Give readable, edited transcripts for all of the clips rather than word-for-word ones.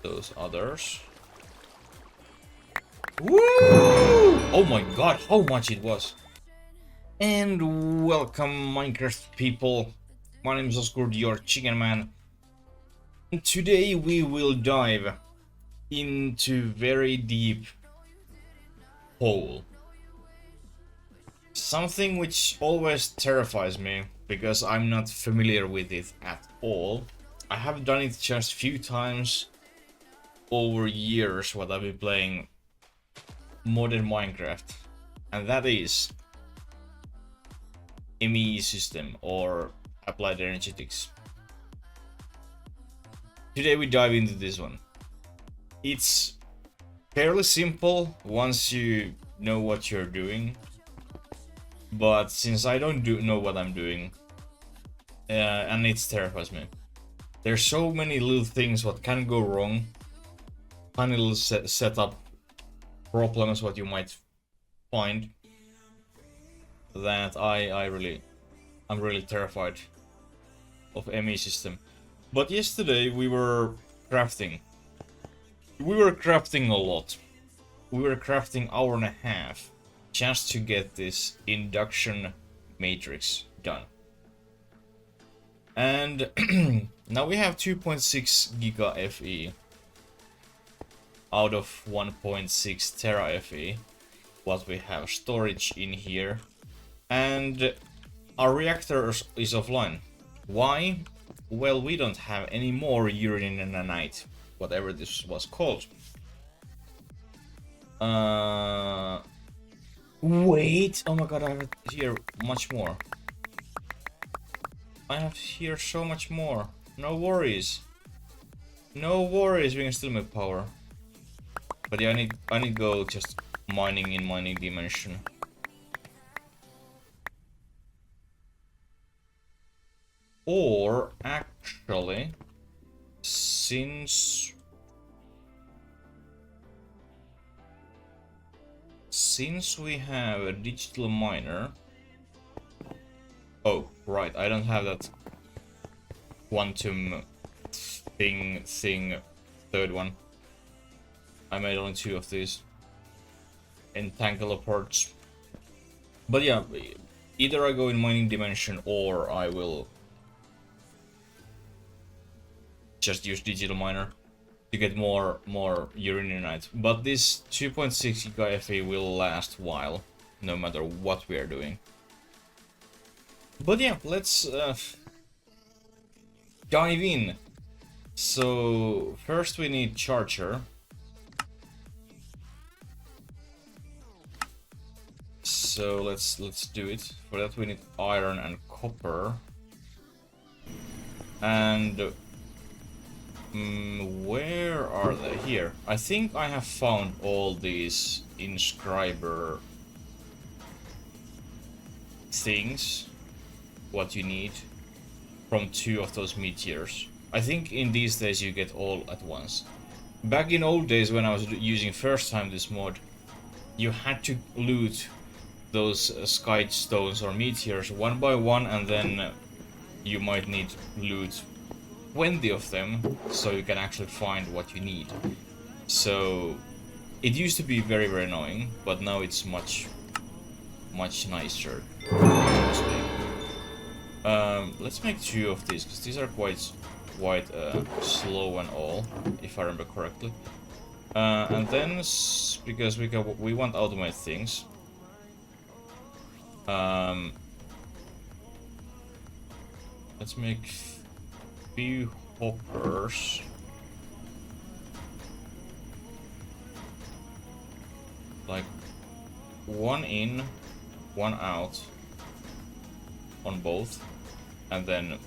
those others. Woo! Oh my god, how much it was! And welcome, Minecraft people. My name is Oscar, your chicken man. And today we will dive into very deep hole. Something which always terrifies me because I'm not familiar with it at all. I have done it just few times over years what I've been playing modern Minecraft, and that is ME system or Applied Energistics. Today we dive into this one. It's fairly simple once you know what you're doing, but since I don't know what I'm doing, and it terrifies me. There's so many little things what can go wrong, tiny little setup problems what you might find, that I'm really terrified of ME system. But yesterday we were crafting. We were crafting a lot. We were crafting hour and a half just to get this induction matrix done. And now we have 2.6 giga FE out of 1.6 tera FE, what we have storage in here, and our reactor is offline. Why? Well, we don't have any more urine in the night, whatever this was called. Wait, oh my god, I have here much more. I have here so much more. No worries. No worries, we can still make power. But yeah, I need go just mining in mining dimension. Or actually, since we have a digital miner. Oh, right, I don't have that quantum thing, third one. I made only 2 of these entangle parts. But yeah, either I go in mining dimension or I will just use digital miner to get more uraninite. But this 2.6 giga FE will last a while, no matter what we are doing. But yeah, let's dive in. So first we need charger. So let's do it. For that we need iron and copper. And where are they? Here. I think I have found all these inscriber things, what you need, from 2 of those meteors. I think in these days you get all at once. Back in old days when I was using first time this mod, you had to loot those sky stones or meteors one by one, and then you might need loot 20 of them so you can actually find what you need. So it used to be very annoying, but now it's much nicer. Let's make 2 of these because these are quite slow and all, if I remember correctly. And then because we want to automate things. Let's make few hoppers. Like 1 in, 1 out on both, and then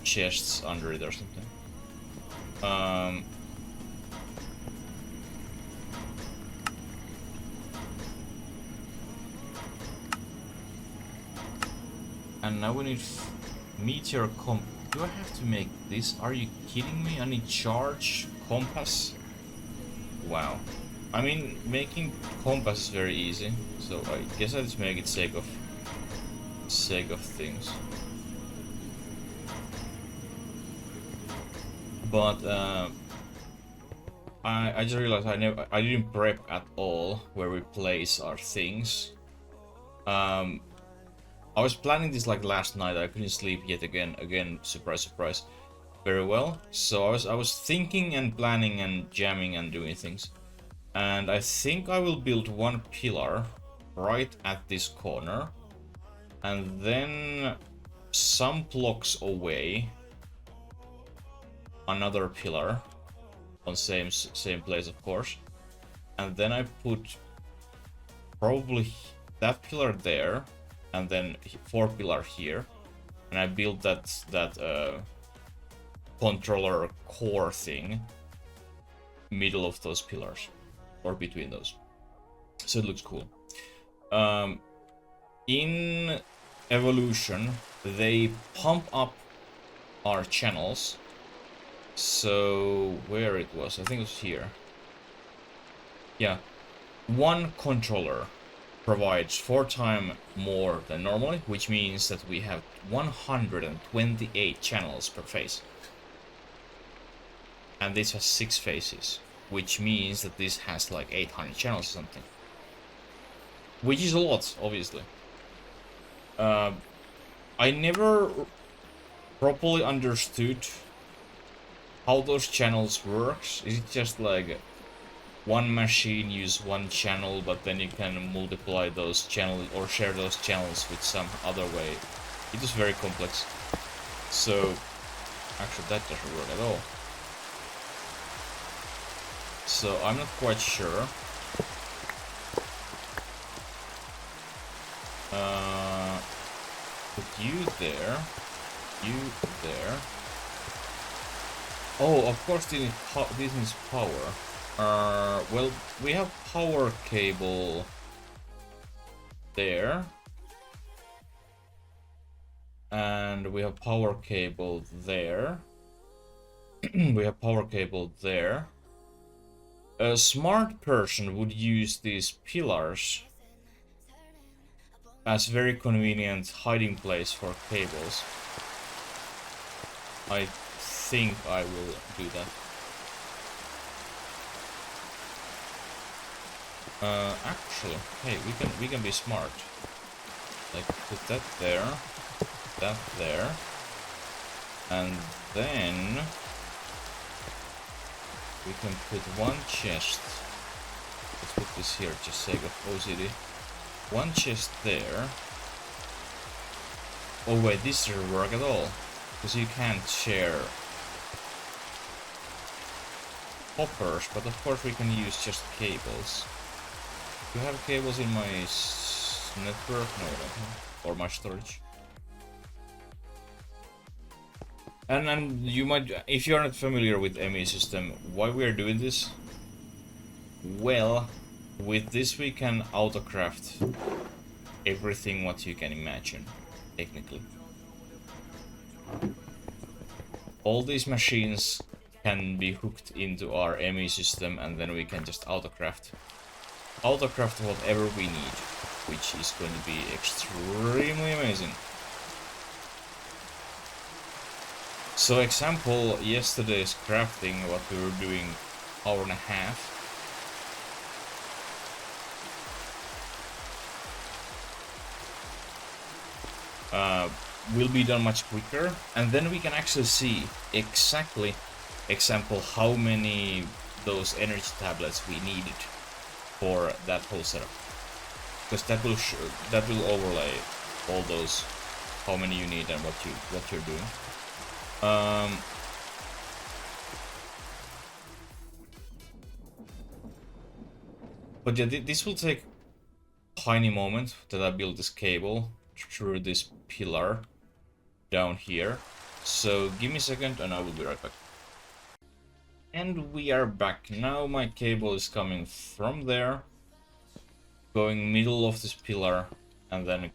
chests under it or something. And now we need meteor do I have to make this? Are you kidding me? I need charge compass. Wow. I mean, making compass is very easy, so I guess I just make it sake of things. But I just realized I didn't prep at all where we place our things. I was planning this like last night. I couldn't sleep yet again, surprise surprise, very well. So I was thinking and planning and jamming and doing things. And I think I will build one pillar right at this corner, and then some blocks away another pillar on same place, of course. And then I put probably that pillar there, and then 4 pillar here, and I built that controller core thing middle of those pillars, or between those, so it looks cool. In Evolution, they pump up our channels. So where it was, I think it was here. Yeah, one controller provides 4 times more than normally, which means that we have 128 channels per phase. And this has 6 phases, which means that this has like 800 channels or something. Which is a lot, obviously. I never properly understood how those channels works. Is it just like one machine use one channel, but then you can multiply those channels or share those channels with some other way? It is very complex. So actually that doesn't work at all. So I'm not quite sure. Put you there, you there. Oh, of course this needs power. Well, we have power cable there, and we have power cable there. We have power cable there. A smart person would use these pillars as very convenient hiding place for cables. I think I will do that. Actually, hey, we can be smart. Like put that there, and then we can put one chest. Let's put this here just sake of OCD. One chest there. Oh wait, this doesn't work at all, because you can't share hoppers, but of course we can use just cables. Do you have cables in my network? No, I don't have. Or my storage. And you might, if you're not familiar with ME system, why we are doing this? Well, with this we can autocraft everything what you can imagine, technically. All these machines can be hooked into our ME system, and then we can just autocraft whatever we need, which is going to be extremely amazing. So example, yesterday's crafting, what we were doing hour and a half. Will be done much quicker, and then we can actually see exactly, example, how many those energy tablets we needed for that whole setup, because that will overlay all those, how many you need and what you're doing. But yeah, this will take a tiny moment that I build this cable through this pillar down here. So give me a second and I will be right back. And we are back. Now my cable is coming from there, going middle of this pillar, and then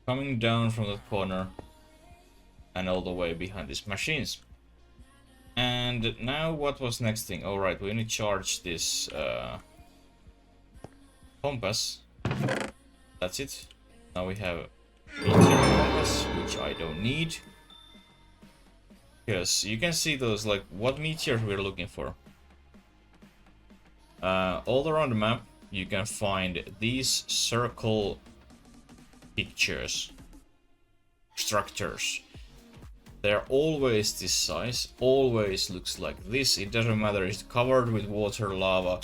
coming down from the corner and all the way behind these machines. And now what was next thing? All right, we need to charge this compass. That's it. Now we have meter compass, which I don't need. Because you can see those, like, what meteors we're looking for. All around the map, you can find these circle pictures, structures. They're always this size, always looks like this. It doesn't matter if it's covered with water, lava,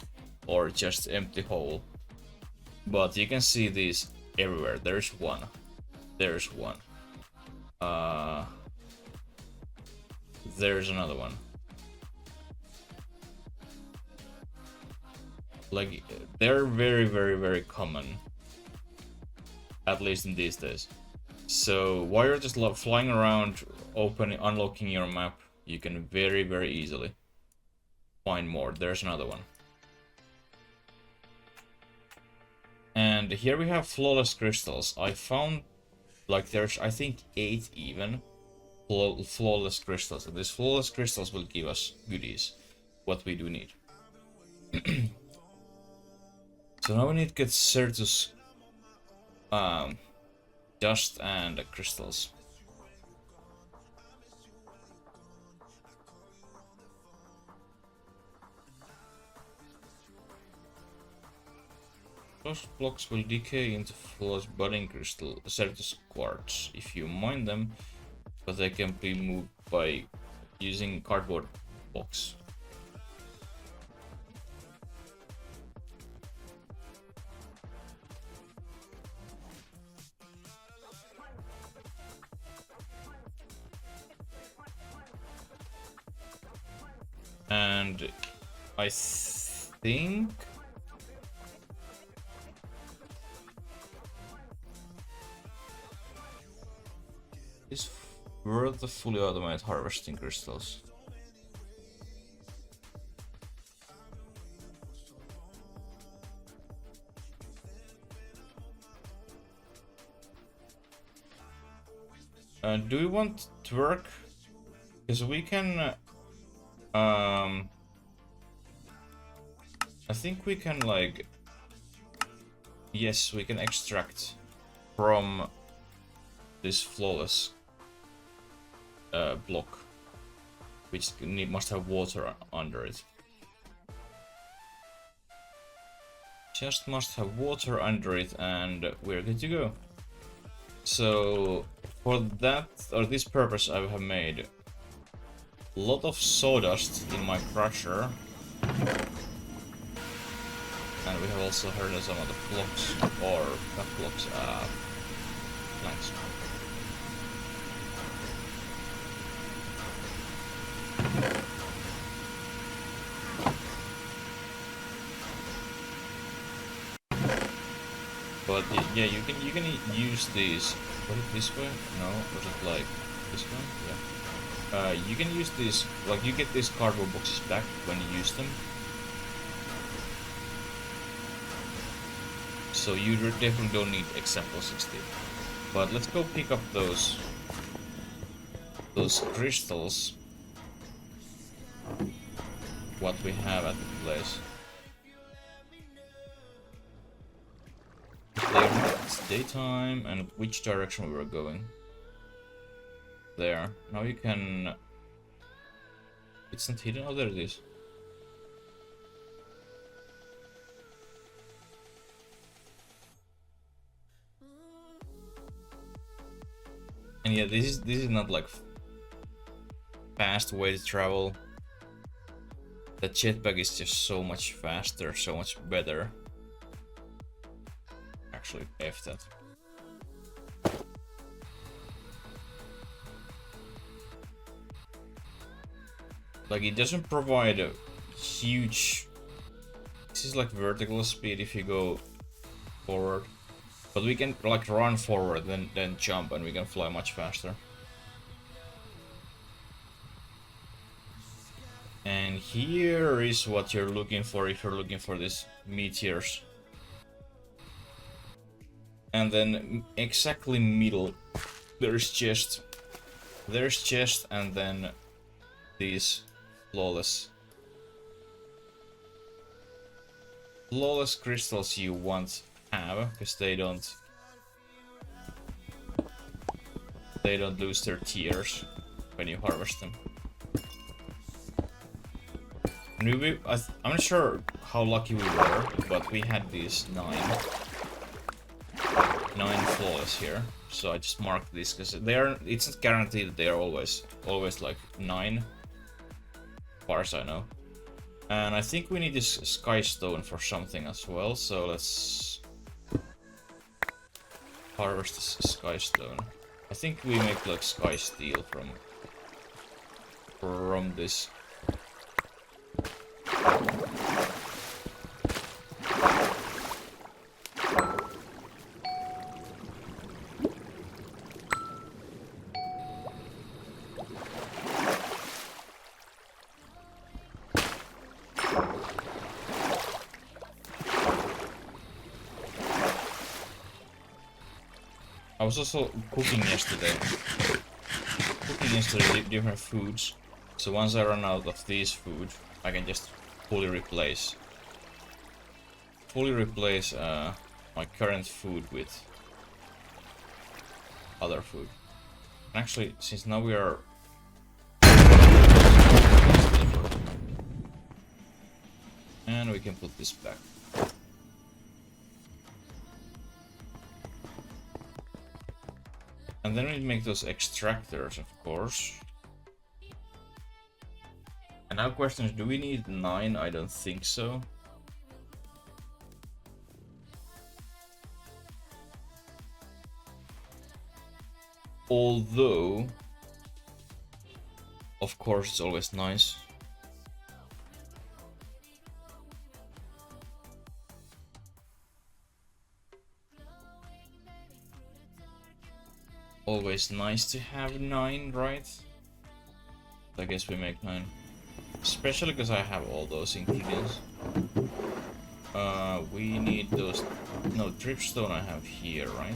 or just empty hole. But you can see these everywhere. There's one. There's one. There's another one. Like, they're very, very, very common. At least in these days. So while you're just flying around, unlocking your map, you can very, very easily find more. There's another one. And here we have flawless crystals. I found, like, there's, I think, 8 even flawless crystals. And these flawless crystals will give us goodies, what we do need. So now we need to get Certus dust and crystals. Those blocks will decay into flawless budding crystal Certus quartz if you mine them, but they can be moved by using cardboard box. And I think this were the fully automated harvesting crystals. Do we want to work? Because we can. I think we can, like, yes, we can extract from this flawless block, which must have water under it. Just must have water under it, and we're good to go. So for that, or this purpose, I have made a lot of sawdust in my crusher. And we have also heard some of the blocks, or not blocks, planks. But yeah, you can use these. Was it this way? No, was it like this way? Yeah. You can use these, like, you get these cardboard boxes back when you use them. So you definitely don't need example 60. But let's go pick up those crystals. What we have at the place. It's daytime, and which direction we were going. There. Now you can. It's not hidden. Oh, there it is. And yeah, this is not like fast way to travel. The jetpack is just so much faster, so much better. Actually, F that. Like, it doesn't provide a huge. This is like vertical speed if you go forward. But we can, like, run forward, then jump, and we can fly much faster. And here is what you're looking for if you're looking for these meteors. And then exactly middle, there's chest, and then these flawless crystals you want have, because they don't lose their tears when you harvest them. I'm not sure how lucky we were, but we had these nine flawless here. So I just marked this because it's not guaranteed that they are always like 9, as far as I know. And I think we need this sky stone for something as well, so let's harvest this sky stone. I think we make like sky steel from this. I was also cooking yesterday different foods, so once I run out of these food, I can just fully replace my current food with other food. And actually, since now we are and we can put this back. And then we make those extractors, of course. And now question is, do we need 9? I don't think so. Although, of course, it's always nice. Always nice to have 9, right? I guess we make 9. Especially because I have all those ingredients. We need those... No, dripstone I have here, right?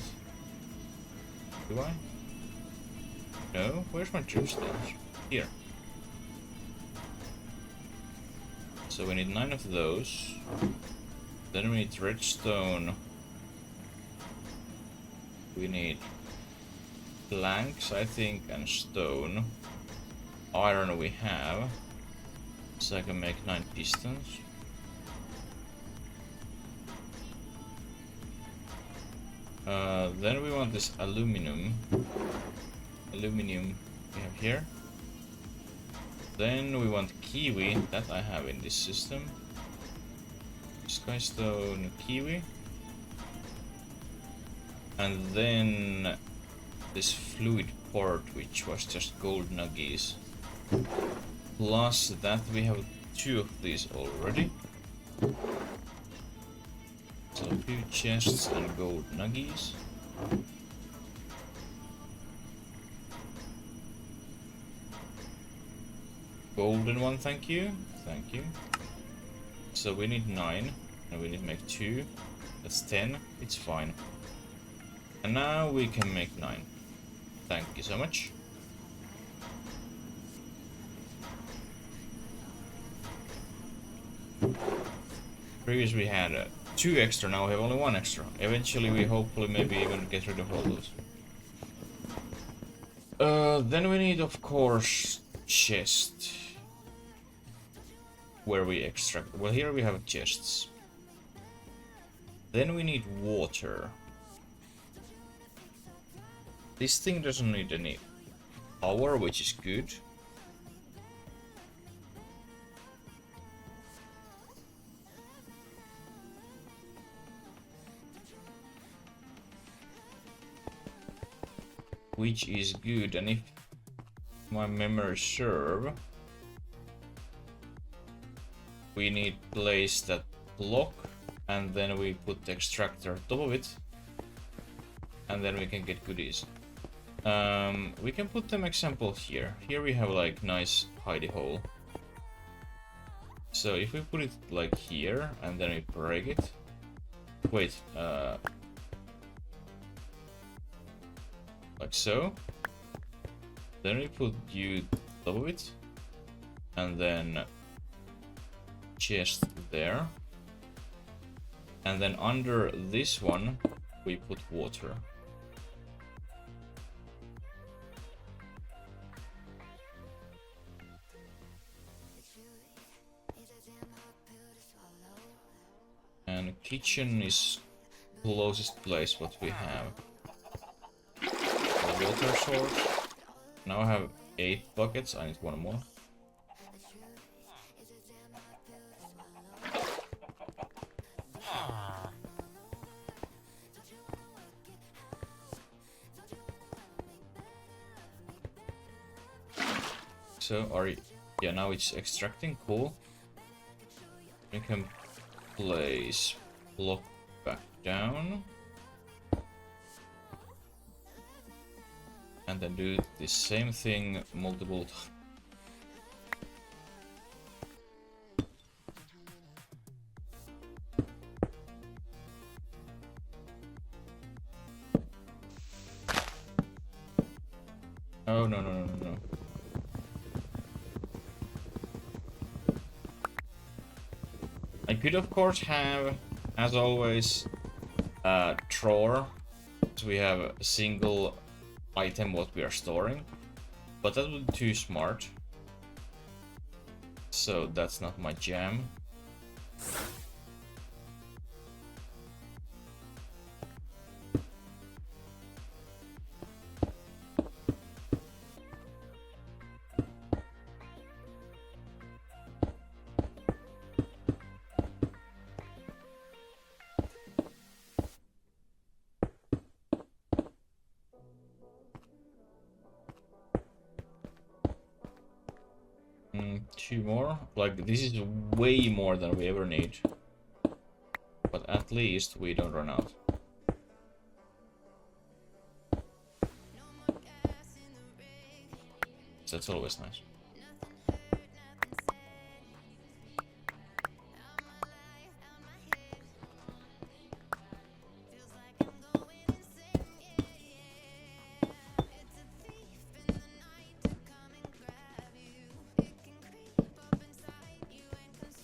Do I? No? Where's my dripstones? Here. So we need 9 of those. Then we need redstone. We need planks, I think, and stone. Iron we have. So I can make 9 pistons. Then we want this aluminum. Aluminum we have here. Then we want kiwi, that I have in this system. Skystone, kiwi. And then this fluid port, which was just gold nuggies. Plus that we have 2 of these already. So a few chests and gold nuggies. Golden one, thank you. Thank you. So we need 9, and we need to make 2. That's 10. It's fine. And now we can make 9. Thank you so much. Previously we had 2 extra, now we have only 1 extra. Eventually we hopefully maybe even get rid of all those. Then we need, of course, chest. Where we extract. Well, here we have chests. Then we need water. This thing doesn't need any power, which is good. Which is good, and if my memory serve, we need place that block, and then we put the extractor on top of it, and then we can get goodies. We can put them example here. Here we have like nice hidey hole. So if we put it like here, and then we break it. Wait, like so. Then we put you top of it, and then chest there, and then under this one we put water. And kitchen is closest place what we have. The water source. Now I have 8 buckets, I need 1 more. So yeah, now it's extracting, cool. We can place block back down. And then do the same thing multiple times. Oh, no. I could of course have, as always, a drawer, so we have a single item what we are storing, but that would be too smart, so that's not my jam. Two more. Like, this is way more than we ever need. But at least we don't run out. So that's always nice.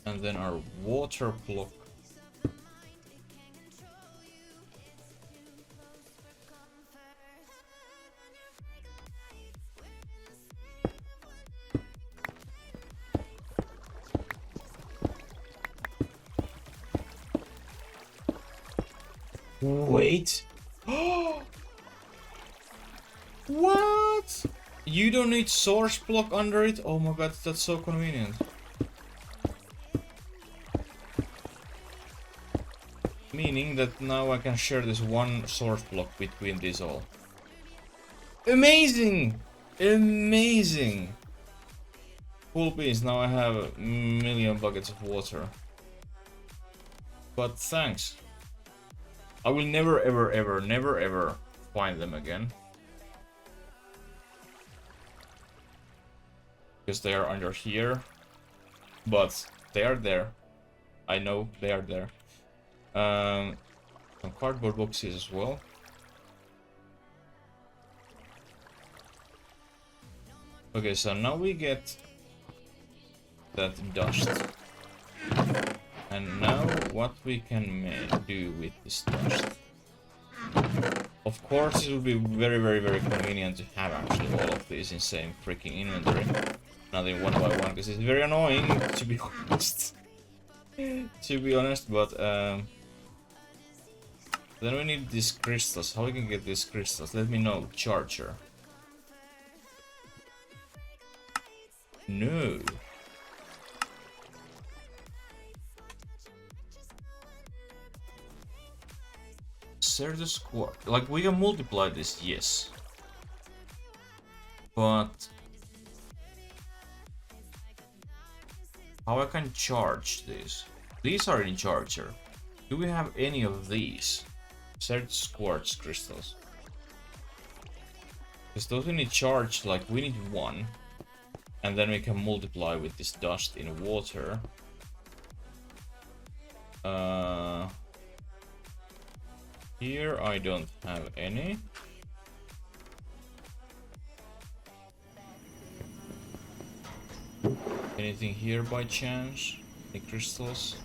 And then our water block. Wait. What? You don't need source block under it? Oh my god, that's so convenient. Meaning that now I can share this one source block between these all. Amazing! Amazing! Cool beans, now I have a million buckets of water. But thanks. I will never ever find them again. Because they are under here. But they are there. I know they are there. Some cardboard boxes as well. Okay, so now we get that dust. And now what we can do with this dust. Of course it will be very convenient to have actually all of these in same freaking inventory. Not in one by one, because it's very annoying to be honest. But then we need these crystals. How we can get these crystals? Let me know. Charger. No. Share the squad. Like, we can multiply this, yes. But how I can charge these? These are in charger. Do we have any of these? Search quartz crystals. Because those we need charged, like we need one. And then we can multiply with this dust in water. Here I don't have any. Anything here by chance? Any crystals?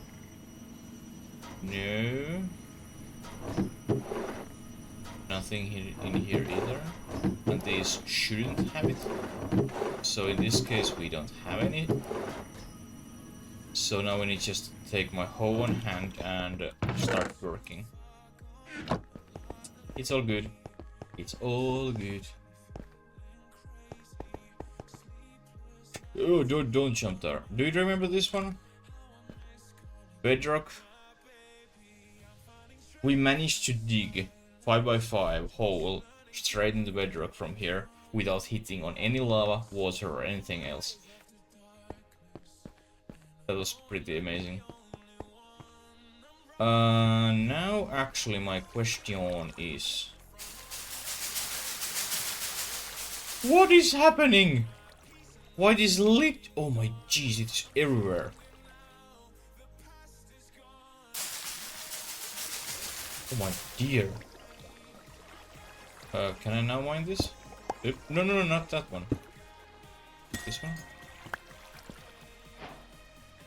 No. Nothing in here either. And these shouldn't have it. So in this case we don't have any. So now we need to just take my hoe on hand and start working. It's all good. It's all good. Oh, don't jump there. Do you remember this one? Bedrock. We managed to dig 5x5 hole straight in the bedrock from here without hitting on any lava, water, or anything else. That was pretty amazing. Now actually my question is... what is happening? Why this lit? Oh my jeez, it's everywhere. Oh my dear. Can I now mine this? No, not that one. This one?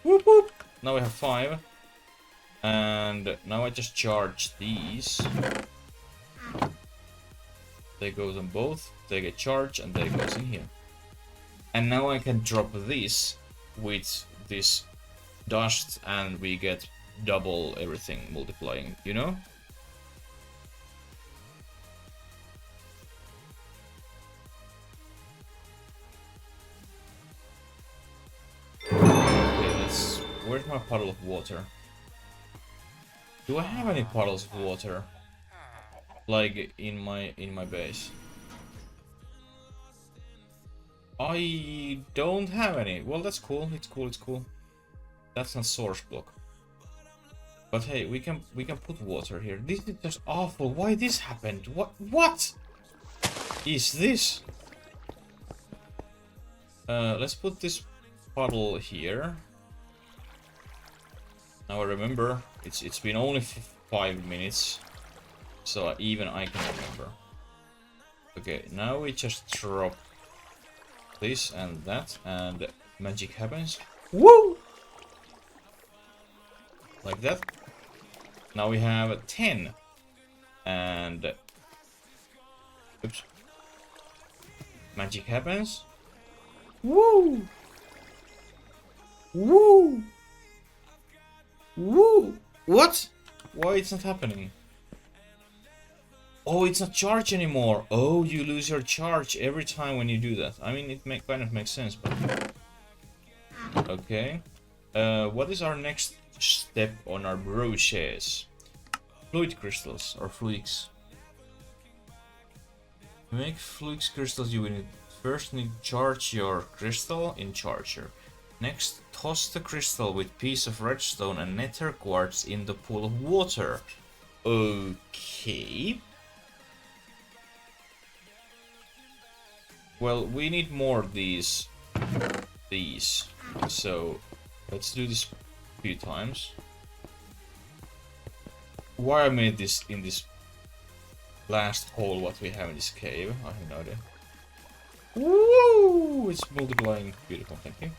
Whoop whoop! Now we have 5. And now I just charge these. They goes on both, they get charged, and they goes in here. And now I can drop this with this dust, and we get double everything multiplying, you know? Okay, where's my puddle of water? Do I have any puddles of water? Like in my base? I don't have any. Well, that's cool. It's cool. That's not source block. But hey, we can put water here. This is just awful. Why this happened? What is this? Let's put this puddle here. Now I remember it's been only 5 minutes, so even I can remember. Okay, now we just drop this and that, and magic happens. Woo! Like that. Now we have 10, and oops, magic happens. Woo! Woo! Woo! What? Why it's not happening? Oh, it's not charged anymore. Oh, you lose your charge every time when you do that. I mean, it kind of makes sense, but... okay. What is our next step on our broches? Fluid crystals, or fluix. To make fluix crystals, you will first need to charge your crystal in charger. Next, toss the crystal with piece of redstone and nether quartz in the pool of water. Okay. Well, we need more of these. So, let's do this a few times. Why I made this in this last hole what we have in this cave, I have no idea. Woo! It's multiplying. Beautiful, thank you.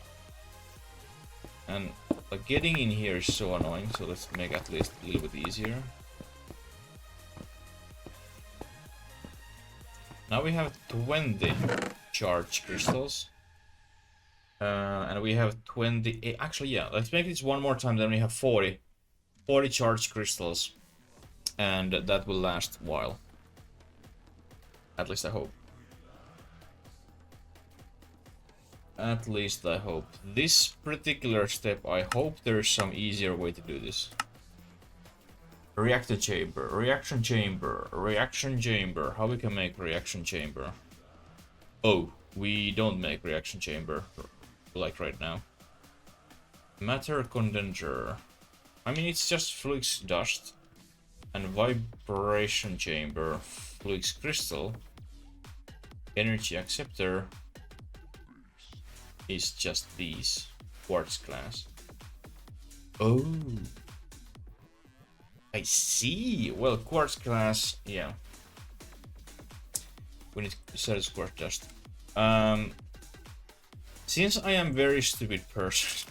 And like getting in here is so annoying, so let's make at least a little bit easier. Now we have 20 charge crystals. And we have 20... actually, yeah, let's make this one more time, then we have 40 charge crystals. And that will last a while. At least I hope. At least I hope. This particular step, I hope there's some easier way to do this. Reactor chamber, reaction chamber, reaction chamber. How we can make reaction chamber? Oh, we don't make reaction chamber, like right now. Matter condenser. I mean, it's just fluix dust. And vibration chamber, fluix crystal. Energy acceptor is just these quartz glass. Oh, I see. Well, quartz glass, yeah. We need to set as quartz dust. Since I am a very stupid person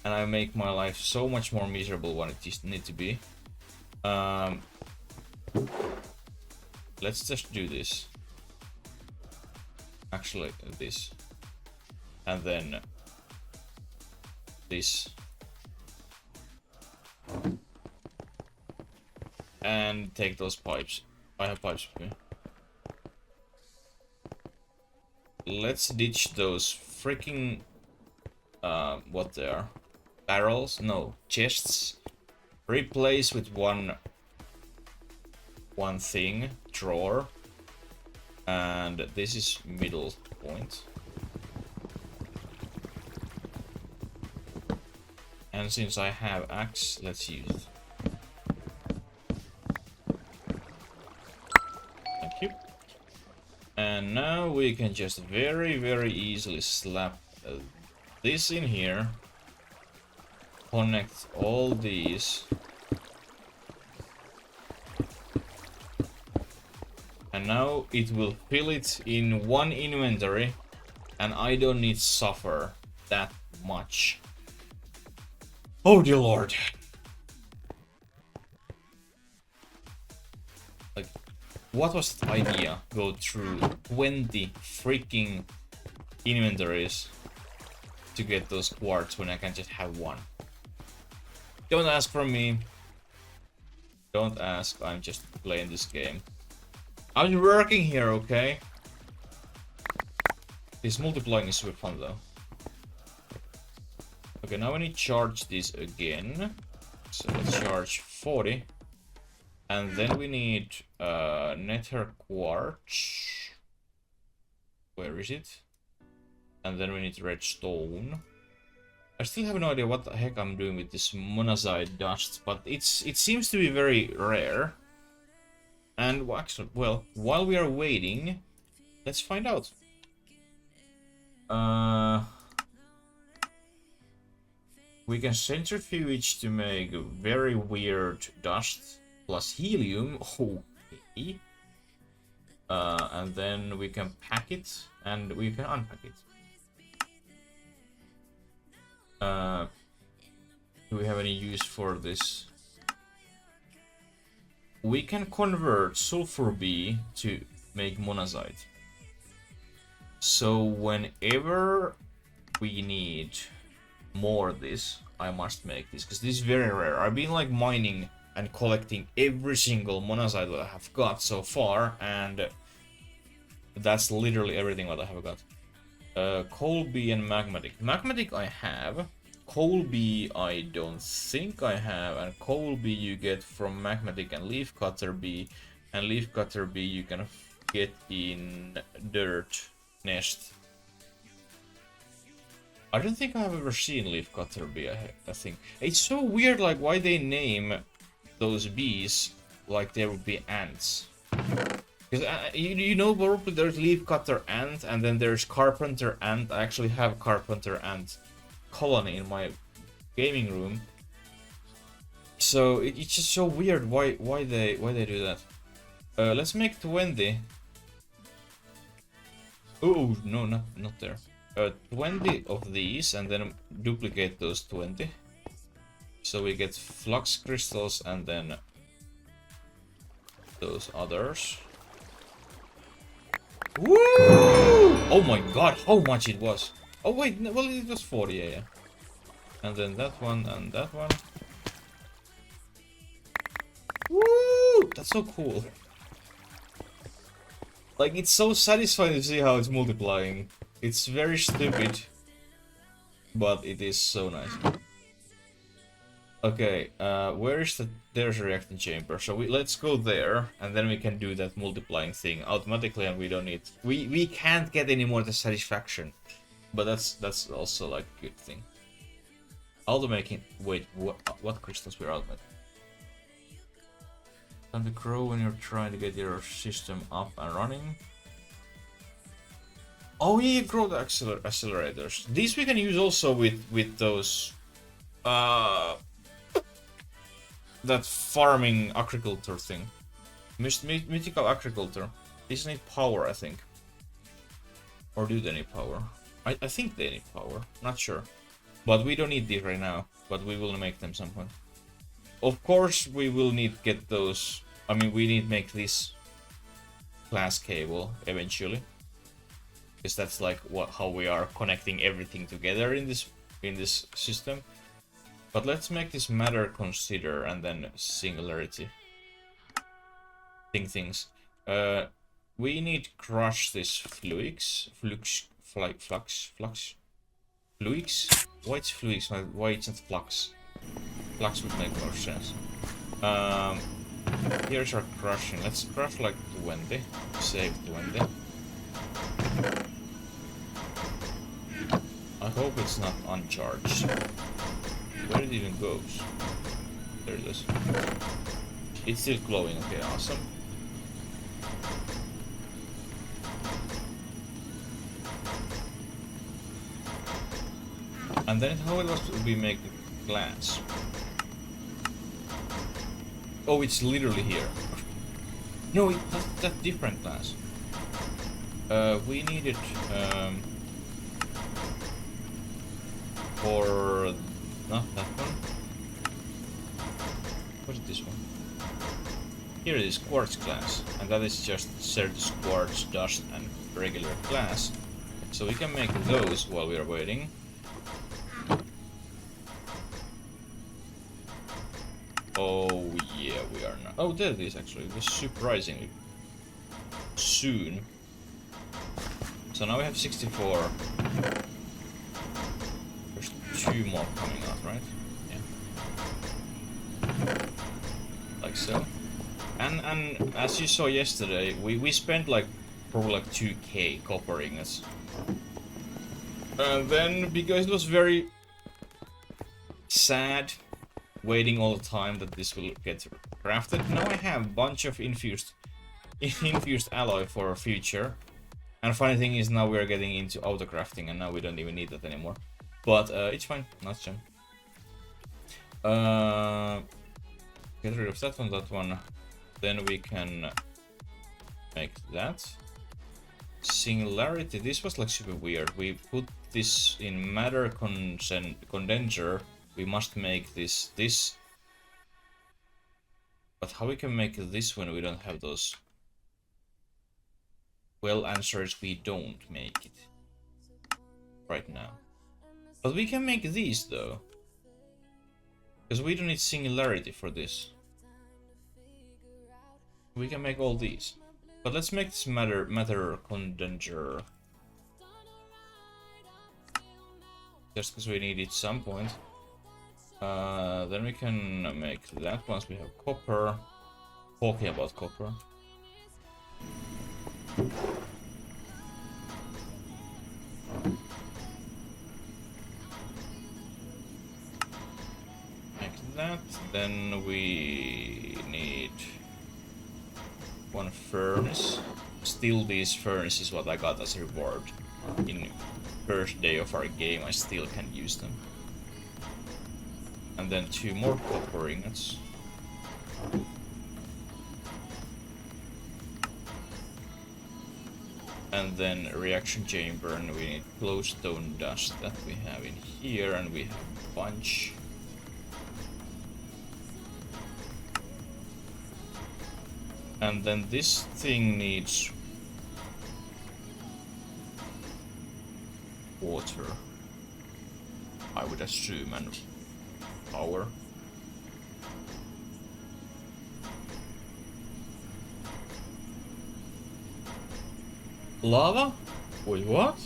and I make my life so much more miserable than it needs to be, let's just do this. Actually, this. And then this and take those pipes. I have pipes with me. Let's ditch those freaking what they are? Barrels? No, chests. Replace with one thing, drawer. And this is middle point. And since I have axe, let's use it. Thank you. And now we can just very, very easily slap this in here. Connect all these. And now it will fill it in one inventory. And I don't need to suffer that much. Oh dear lord. Like, what was the idea? Go through 20 freaking inventories to get those quartz when I can just have one. Don't ask from me. Don't ask, I'm just playing this game. I'm working here, okay? This multiplying is super fun though. Okay, now we need to charge this again. So let's charge 40. And then we need nether quartz. Where is it? And then we need redstone. I still have no idea what the heck I'm doing with this monazite dust, but it seems to be very rare. And actually, well, while we are waiting, let's find out. We can centrifuge to make very weird dust plus helium. Okay. And then we can pack it and we can unpack it. Do we have any use for this? We can convert sulfur B to make monazite. So whenever we need more of this, I must make this, because this is very rare. I've been like mining and collecting every single monazite that I have got so far, and that's literally everything that I have got. Coal B and magmatic. Magmatic I have. Coal B I don't think I have, and coal B you get from magmatic and leaf cutter B, and leaf cutter B you can get in dirt nest. I don't think I've ever seen leaf cutter B. I think it's so weird, like why they name those bees like there would be ants. Because you know, probably there's leaf cutter ant, and then there's carpenter ant. I actually have carpenter ant colony in my gaming room. So it's just so weird why they do that. Let's make 20. Oh no, not there. 20 of these, and then duplicate those 20. So we get flux crystals and then those others. Woo! Oh my god, how much it was! Oh wait, no, well it was 40, yeah. And then that one and that one. Woo! That's so cool. Like, it's so satisfying to see how it's multiplying. It's very stupid, but it is so nice. Okay, where is the... There's a reacting chamber, so let's go there, and then we can do that multiplying thing automatically, and we don't need... We can't get any more the satisfaction, but that's also like a good thing. Automating... Wait, what crystals we're automating? Time to grow when you're trying to get your system up and running. Oh yeah, growth accelerators. These we can use also with those that farming agriculture thing. Mythical agriculture. These need power, I think. Or do they need power? I think they need power. Not sure. But we don't need these right now. But we will make them some point. Of course we will need to get those. I mean, we need to make this glass cable eventually. Because that's like how we are connecting everything together in this system. But let's make this matter consider and then singularity. things. We need crush this flux. Why it's flux? Why it's not flux? Flux would make more sense. Here's our crushing. Let's crush like 20. Save 20. I hope it's not uncharged. Where it even goes? There it is. It's still glowing. Okay, awesome. And then how else would we make glass? Oh, it's literally here. No, that's different glass. We need it for not that one. What is this one? Here it is, quartz glass, and that is just Certus quartz, dust, and regular glass. So we can make those while we are waiting. Oh yeah, we are not. Oh, there it is actually. It was surprisingly soon. So now we have 64. There's 2 more coming out, right? Yeah. Like so. And as you saw yesterday, we spent like probably like 2k copper ingots. And then because it was very sad waiting all the time that this will get crafted, now I have a bunch of infused alloy for future. And funny thing is now we're getting into autocrafting and now we don't even need that anymore. But it's fine, not jam. Get rid of that one. Then we can make that. Singularity, this was like super weird. We put this in matter condenser. We must make this. But how we can make this when we don't have those? Well, answer is we don't make it right now. But we can make these though. Because we don't need singularity for this. We can make all these. But let's make this matter condenser. Just because we need it at some point. Then we can make that once we have copper. Talking about copper. Like that. Then we need 1 furnace. Still, these furnace is what I got as a reward. In first day of our game, I still can use them. And then 2 more copper ingots. And then a reaction chamber, and we need glowstone dust that we have in here, and we have a bunch. And then this thing needs water, I would assume, and power. Lava? Wait, what?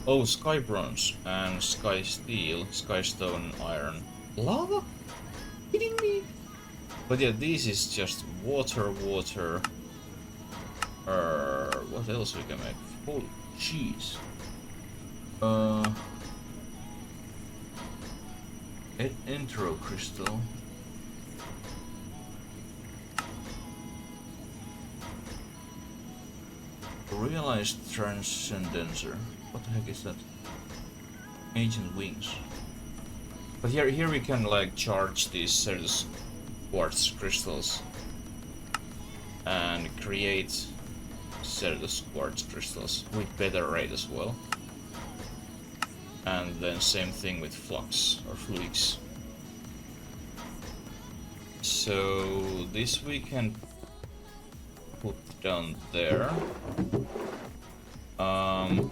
Oh, sky bronze and sky steel, sky stone, iron. Lava? Kidding me? But yeah, this is just water. What else we can make? Holy jeez. Intro crystal. Realized transcendencer. What the heck is that? Ancient wings. But here we can like charge these Certus quartz crystals and create Certus quartz crystals with better rate as well. And then same thing with flux or flux. So this we can put down there. I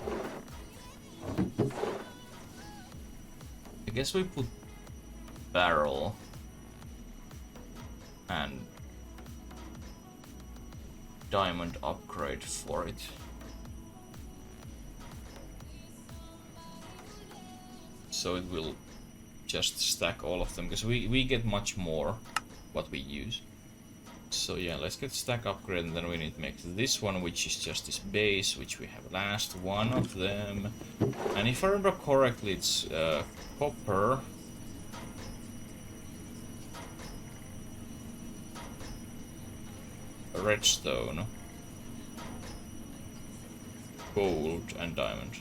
guess we put barrel and diamond upgrade for it. So it will just stack all of them, because we get much more what we use. So yeah, let's get stack upgrade, and then we need to make this one, which is just this base, which we have last one of them. And if I remember correctly, it's copper, redstone, gold, and diamond.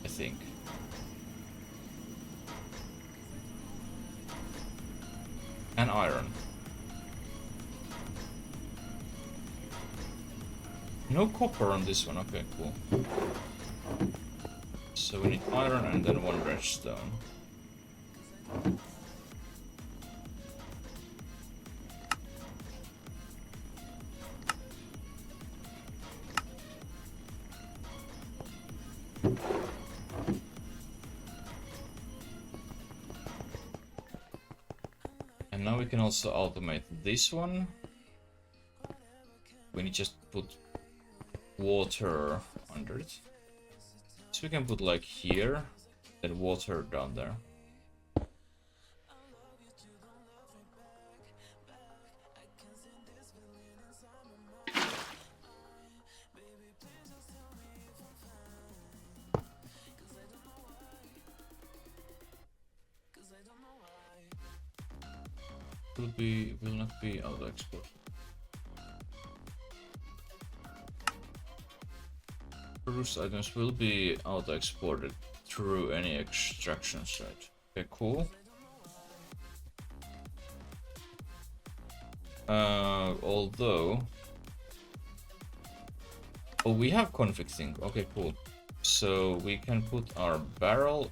I think. And iron. No copper on this one, okay, cool. So we need iron and then one redstone. And now we can also automate this one. We need just put water under it. So we can put like here, then water down there. Will not be auto export. Produced items will be auto exported through any extraction site. Okay, cool. Although, oh, we have config thing. Okay, cool. So we can put our barrel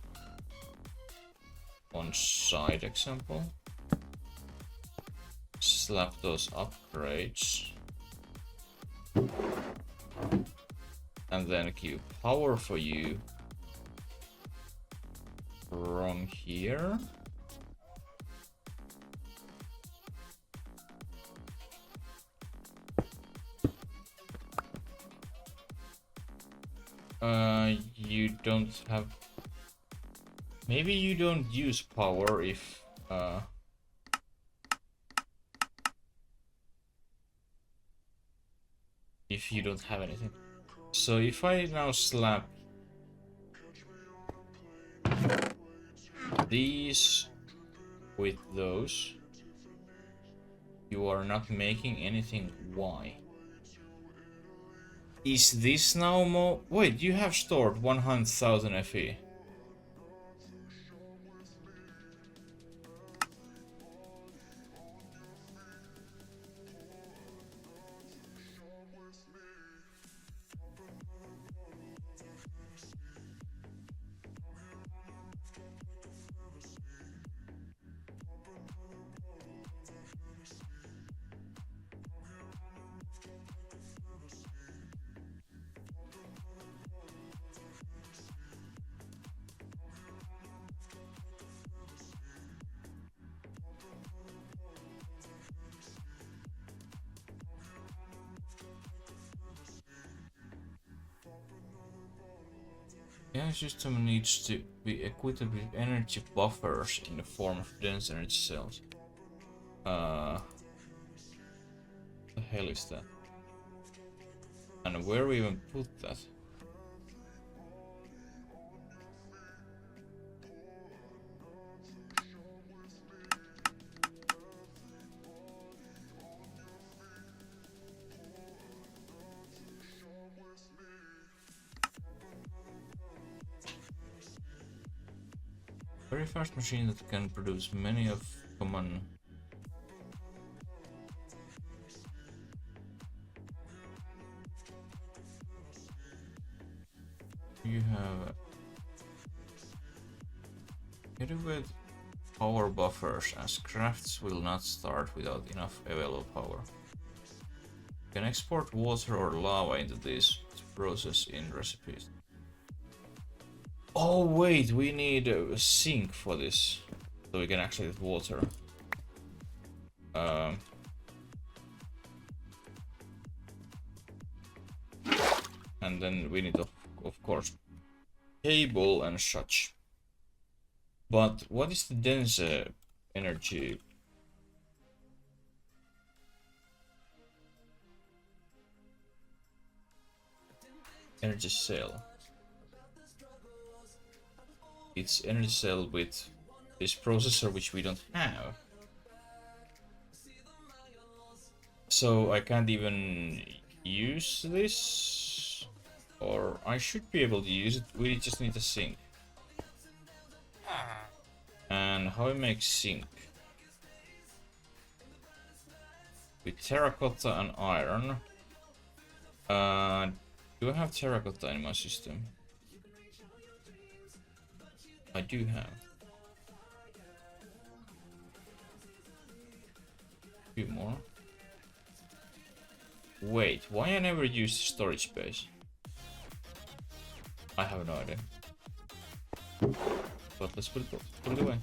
on side example. Slap those upgrades. And then queue power for you from here. You don't have... Maybe you don't use power if... if you don't have anything. So if I now slap these with those, you are not making anything. Why? Is this now more? Wait, you have stored 100,000 FE. AI system needs to be equipped with energy buffers in the form of dense energy cells. What the hell is that? And where we even put that? Very fast machine that can produce many of common. You have get it with power buffers, as crafts will not start without enough available power. You can export water or lava into this to process in recipes. Oh wait, we need a sink for this, so we can actually get water. Um, and then we need of course cable and such. But what is the dense energy? Energy cell. It's energy cell with this processor which we don't have. So I can't even use this, or I should be able to use it. We just need a sink. And how I make sink? With terracotta and iron. Do I have terracotta in my system? I do have. A few more. Wait, why I never used storage space? I have no idea. But let's put it away.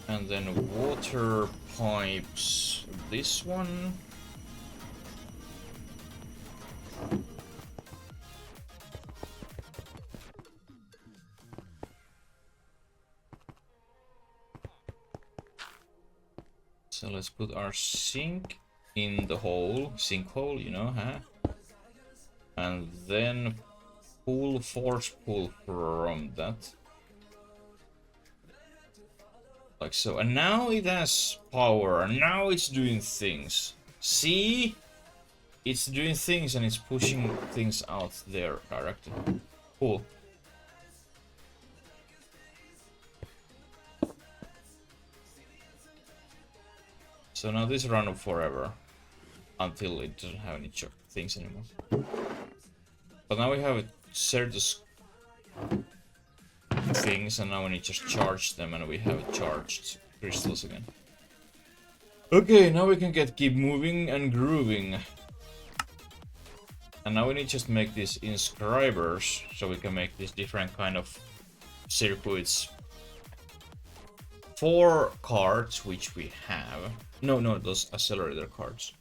And then water pipes. This one. So let's put our sink in the hole, sinkhole, you know, huh? And then force pull from that. Like so. And now it has power, and now it's doing things. See? It's doing things and it's pushing things out there directly. Cool. So now this run forever until it doesn't have any things anymore. But now we have certain things, and now we need to just charge them, and we have charged crystals again. Okay, now we can keep moving and grooving. And now we need to just make these inscribers, so we can make these different kind of circuits. 4 cards, which we have. No, those accelerator cards.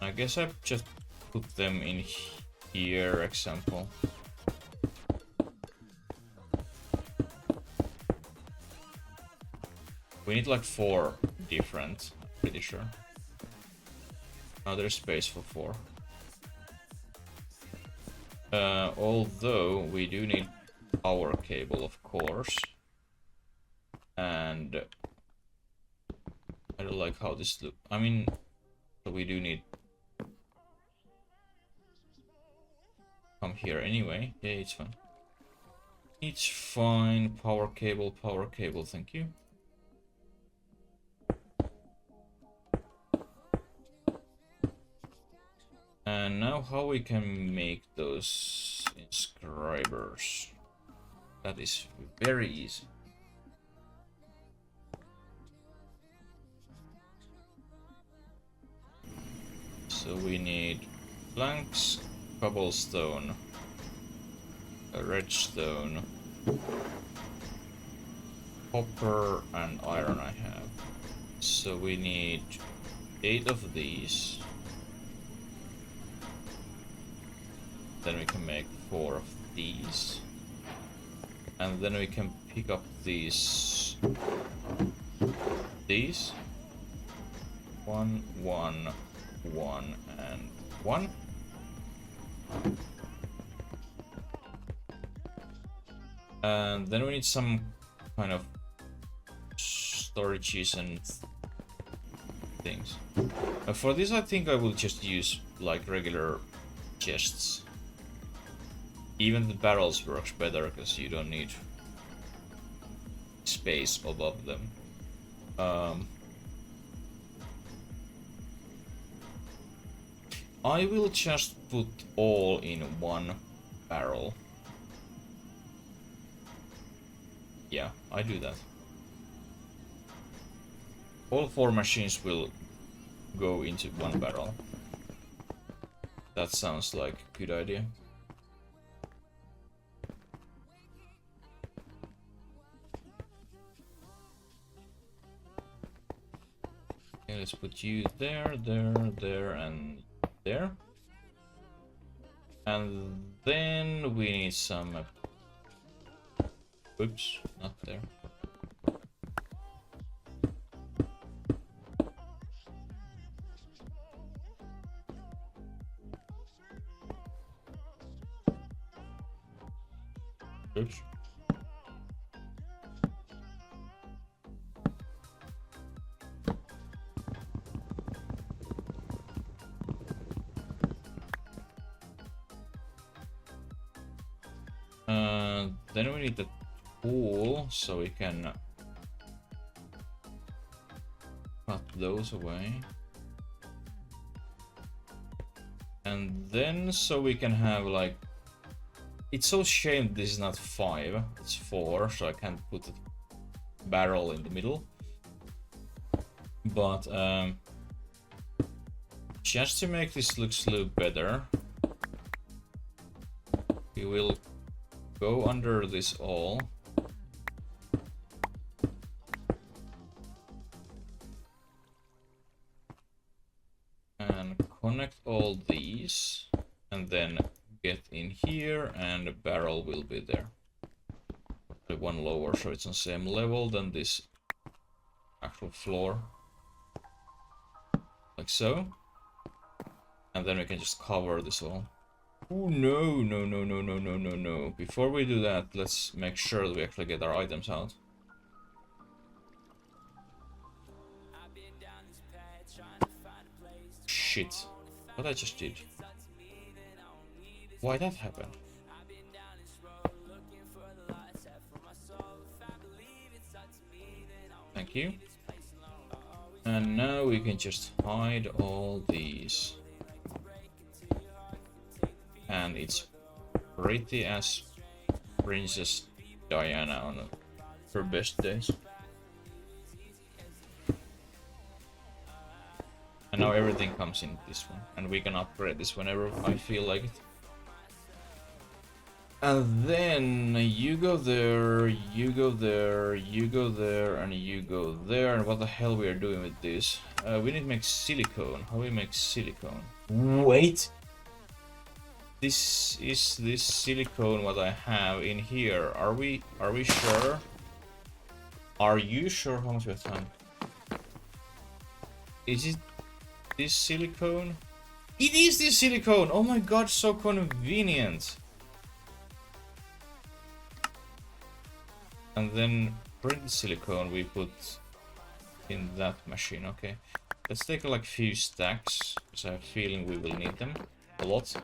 I guess I just put them in here, example. We need like 4 different, I'm pretty sure. Now there's space for 4. Although we do need power cable, of course. And I don't like how this looks. I mean, we do need come here anyway. Yeah, it's fine. It's fine. Power cable, thank you. And now how we can make those inscribers? That is very easy. So we need planks, cobblestone, a redstone, copper and iron I have. So we need 8 of these. Then we can make 4 of these. And then we can pick up these. 1, 1, 1, and 1. And then we need some kind of storages and things. For this I think I will just use like regular chests. Even the barrels works better because you don't need space above them. I will just put all in one barrel. Yeah, I do that. All 4 machines will go into one barrel. That sounds like a good idea. Okay, let's put you there, there, and there. And then we need some... Oops, not there. Oops. Then we need the tool so we can cut those away. And then so we can have like... It's so shame this is not 5, it's 4, so I can't put a barrel in the middle. But just to make this look a little better, we will go under this all. And connect all these. And then get in here and the barrel will be there. The one lower so it's on the same level than this actual floor. Like so. And then we can just cover this all. Oh no, no, no, no, no, no, no, no. Before we do that, let's make sure that we actually get our items out. Shit. What I just did. Why that happened? Thank you. And now we can just hide all these. And it's pretty as Princess Diana on her best days. And now everything comes in this one. And we can upgrade this whenever I feel like it. And then you go there, you go there, you go there, and you go there. And what the hell we are doing with this? We need to make silicone. How do we make silicone? Wait! This is this silicone what I have in here. Are we sure? Are you sure how much we have time? Is it this silicone? It is this silicone! Oh my god, so convenient! And then print silicone we put in that machine. Okay, let's take like few stacks because I have a feeling we will need them a lot.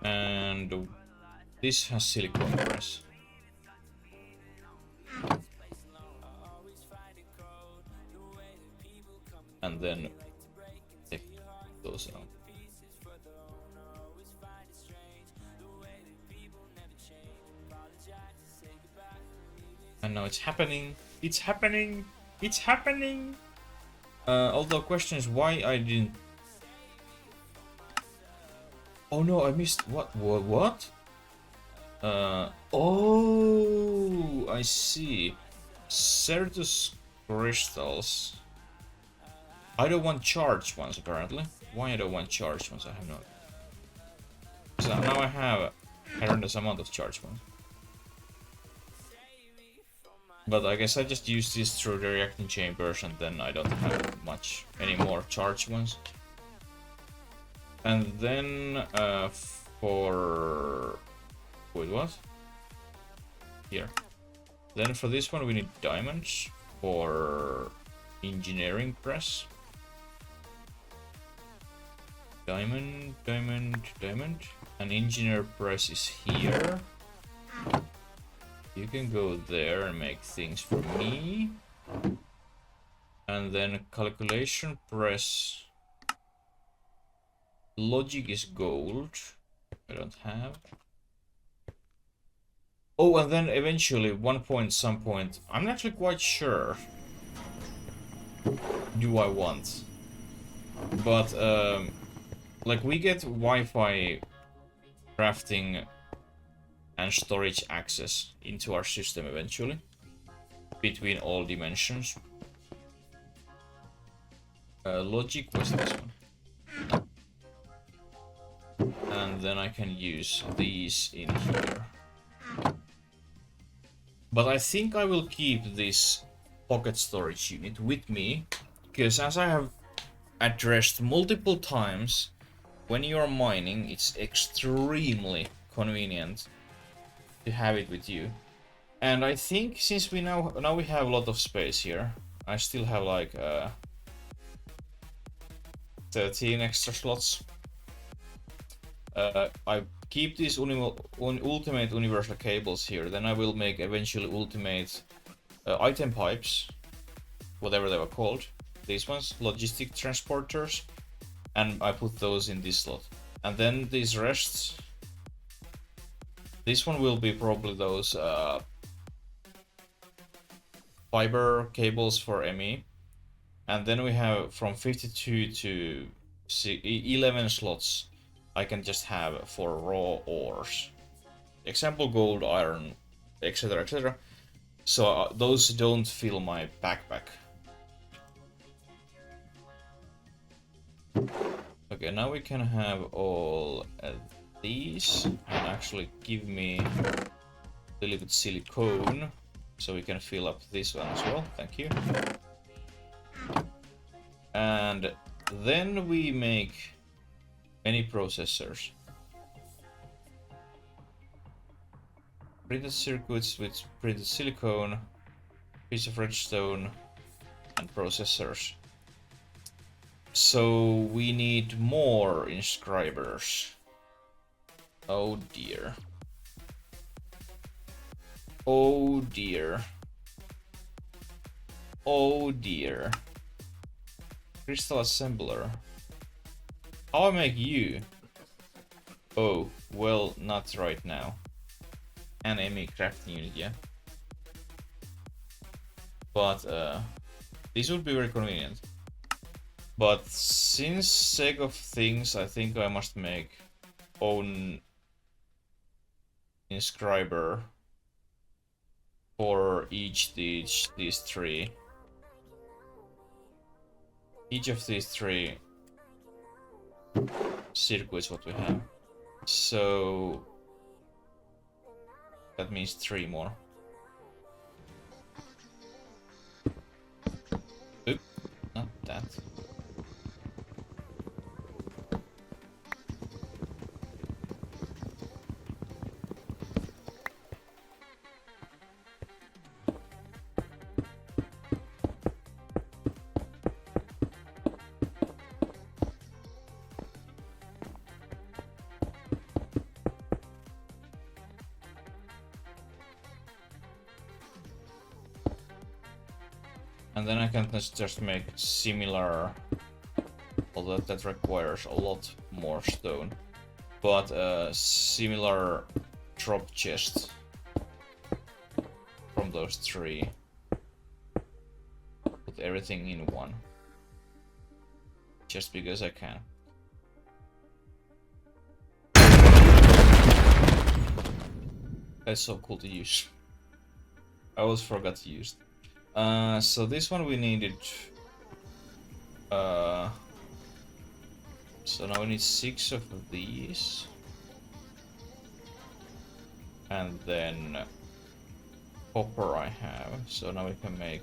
And this has silicone press. And then take those out. And now it's happening. It's happening. It's happening. Although question is why I didn't. Oh no, I missed what? What? Oh, I see. Certus crystals. I don't want charged ones apparently. Why I don't want charged ones? I have no idea. So now I have a horrendous amount of charged ones. But I guess I just use this through the reacting chambers and then I don't have much any more charged ones. And then for... wait, what? Here. Then for this one we need diamonds for engineering press. Diamond, diamond, diamond. And engineer press is here. You can go there and make things for me. And then calculation press. Logic is gold. I don't have. Oh, and then eventually, some point, I'm not actually quite sure. Do I want? But, like, we get Wi-Fi crafting and storage access into our system eventually, between all dimensions. Logic was this one. And then I can use these in here. But I think I will keep this pocket storage unit with me, because as I have addressed multiple times, when you are mining, it's extremely convenient to have it with you. And I think since we now we have a lot of space here, I still have like 13 extra slots. I keep these ultimate universal cables here, then I will make eventually ultimate item pipes, whatever they were called. These ones, logistic transporters, and I put those in this slot. And then these rests, this one will be probably those fiber cables for ME. And then we have from 52 to 11 slots I can just have for raw ores. Example, gold, iron, etc, etc. So those don't fill my backpack. Okay, now we can have all these, and actually give me a little bit silicone, so we can fill up this one as well, thank you. And then we make many processors. Printed circuits with printed silicone, piece of redstone, and processors. So we need more inscribers. Oh dear. Oh dear. Oh dear. Crystal assembler. How I make you? Oh, well, not right now. An ME crafting unit, yeah. But this would be very convenient. But since sake of things, I think I must make own inscriber for each these three. Each of these three circuits what we have. So that means 3 more. Oop, not that. And then I can just make similar, although that requires a lot more stone, but similar drop chest from those 3. Put everything in one, just because I can. That's so cool to use. I always forgot to use. So this one we needed. So now we need 6 of these, and then copper I have. So now we can make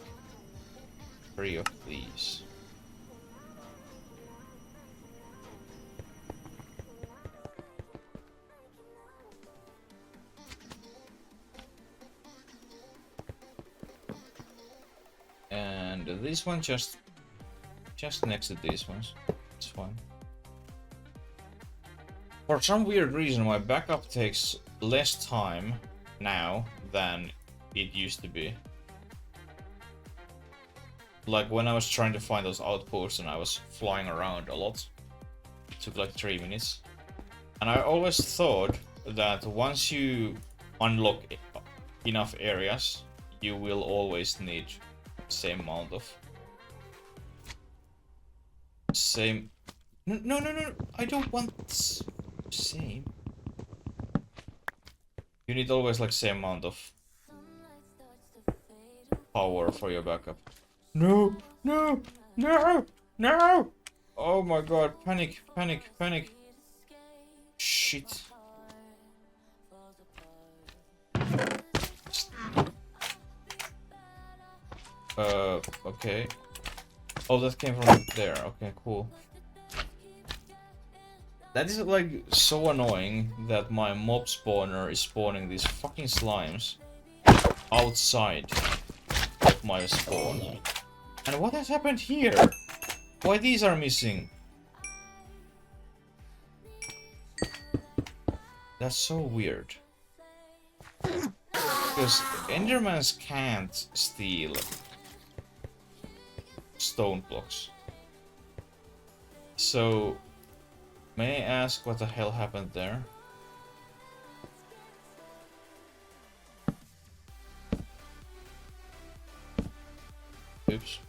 3 of these. And this one just next to these ones. It's fine. For some weird reason, my backup takes less time now than it used to be. Like when I was trying to find those outposts and I was flying around a lot took like 3 minutes. And I always thought that once you unlock enough areas, you will always need same amount of... Same... No, I don't want same. You need always like same amount of power for your backup. No! Oh my god, panic. Shit. Okay. Oh, that came from there. Okay, cool. That is like so annoying that my mob spawner is spawning these fucking slimes outside of my spawn. And what has happened here? Why these are missing? That's so weird. Because Endermans can't steal stone blocks. So, may I ask what the hell happened there? Oops.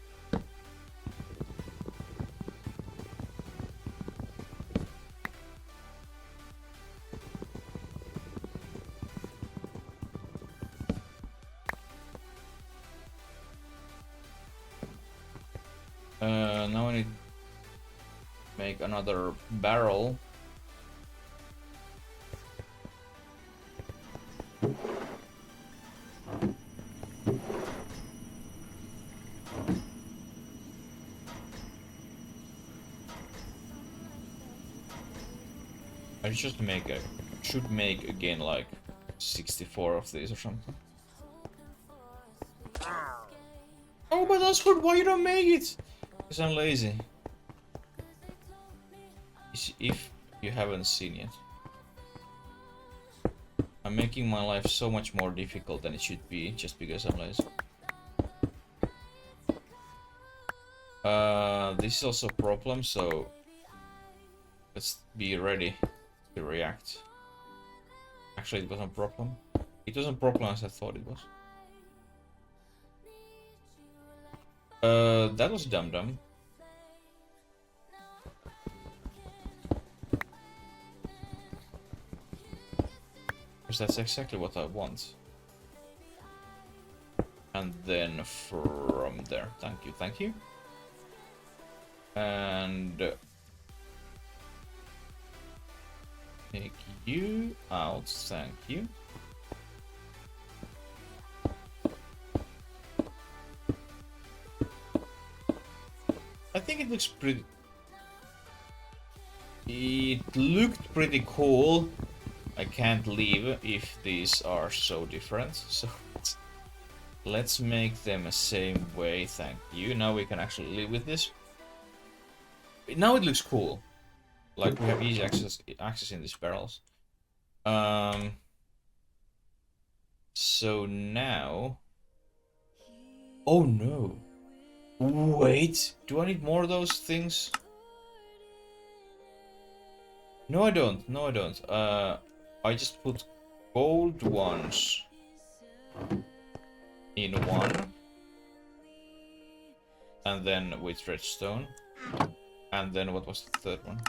Now I need to make another barrel. I should make again like 64 of these or something. Oh, but that's good. Why you don't make it? Because I'm lazy. If you haven't seen yet, I'm making my life so much more difficult than it should be just because I'm lazy. This is also a problem, so let's be ready to react. Actually, it wasn't a problem. It wasn't a problem as I thought it was. That was dumb. Because that's exactly what I want. And then from there, thank you. And take you out, thank you. I think it looks pretty... It looked pretty cool. I can't leave if these are so different, so let's make them the same way, thank you. Now we can actually live with this. Now it looks cool. Like we have easy access in these barrels. So now... Oh no! Wait, do I need more of those things? No, I don't. I just put gold ones in one, and then with redstone, and then what was the third one?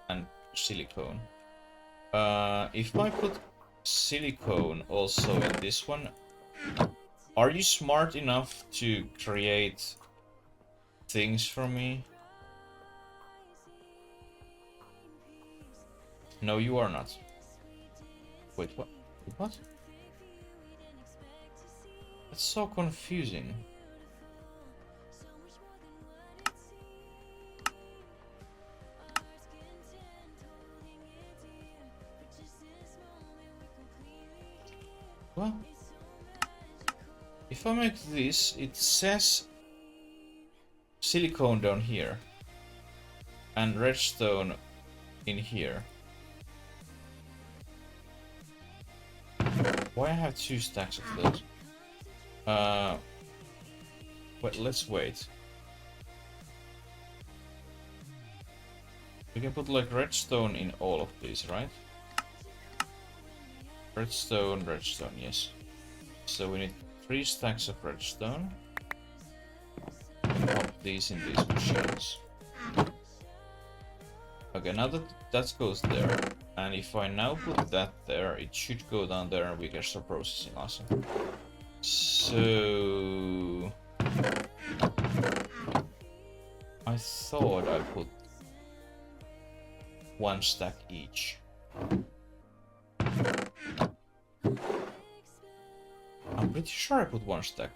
And silicone. If I put silicone also in this one, are you smart enough to create things for me? No, you are not. Wait, what? What? That's so confusing. Well, if I make this, it says silicone down here and redstone in here. Why I have 2 stacks of those? Wait, let's wait. We can put like redstone in all of these, right? Redstone, redstone, yes. So we need 3 stacks of redstone. Pop these in these machines. Okay, now that goes there. And if I now put that there, it should go down there and we can start processing. Awesome. So I thought I put 1 stack each. I'm pretty sure I put 1 stack.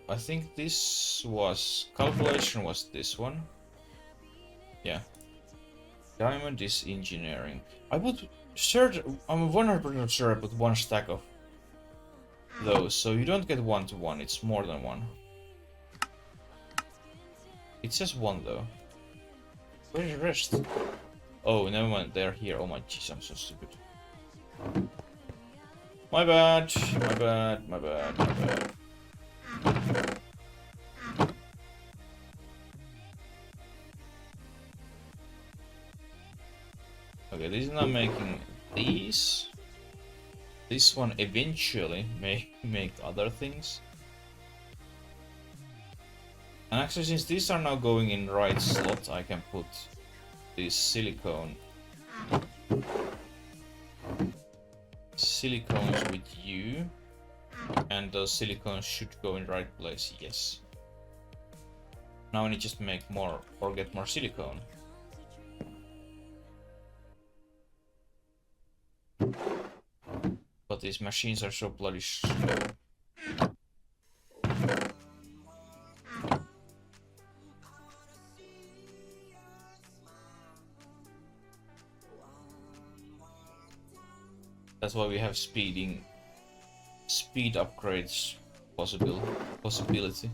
I think this was calculation was this one. Yeah. Diamond is engineering. I'm 100% sure I put 1 stack of those, so you don't get 1 to 1, it's more than 1. It says 1 though. Where's the rest? Oh, never mind, they're here. Oh my jeez, I'm so stupid. My bad, my bad, my bad, my bad. Okay, this is not making these. This one eventually may make other things. And actually, since these are now going in right slot, I can put this silicones with you, and those silicones should go in right place. Yes. Now I need just make more or get more silicone. But these machines are so bloody slow. That's why we have speed upgrades possibility.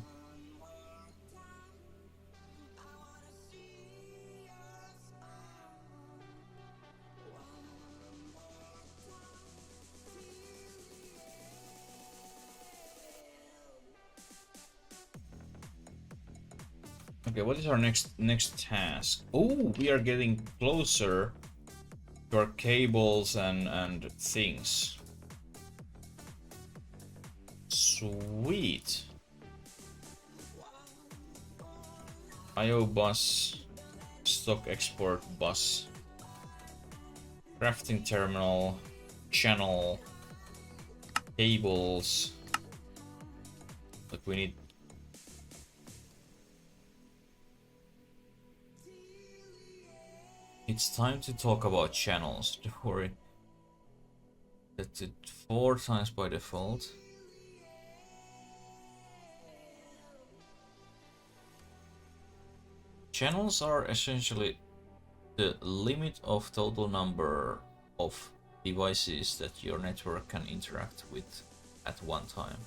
Okay, what is our next task? Oh, we are getting closer to our cables and things. Sweet. IO bus, stock export bus, crafting terminal, channel, cables. Look, we need. It's time to talk about channels. Don't worry. That's it 4 times by default. Channels are essentially the limit of total number of devices that your network can interact with at one time.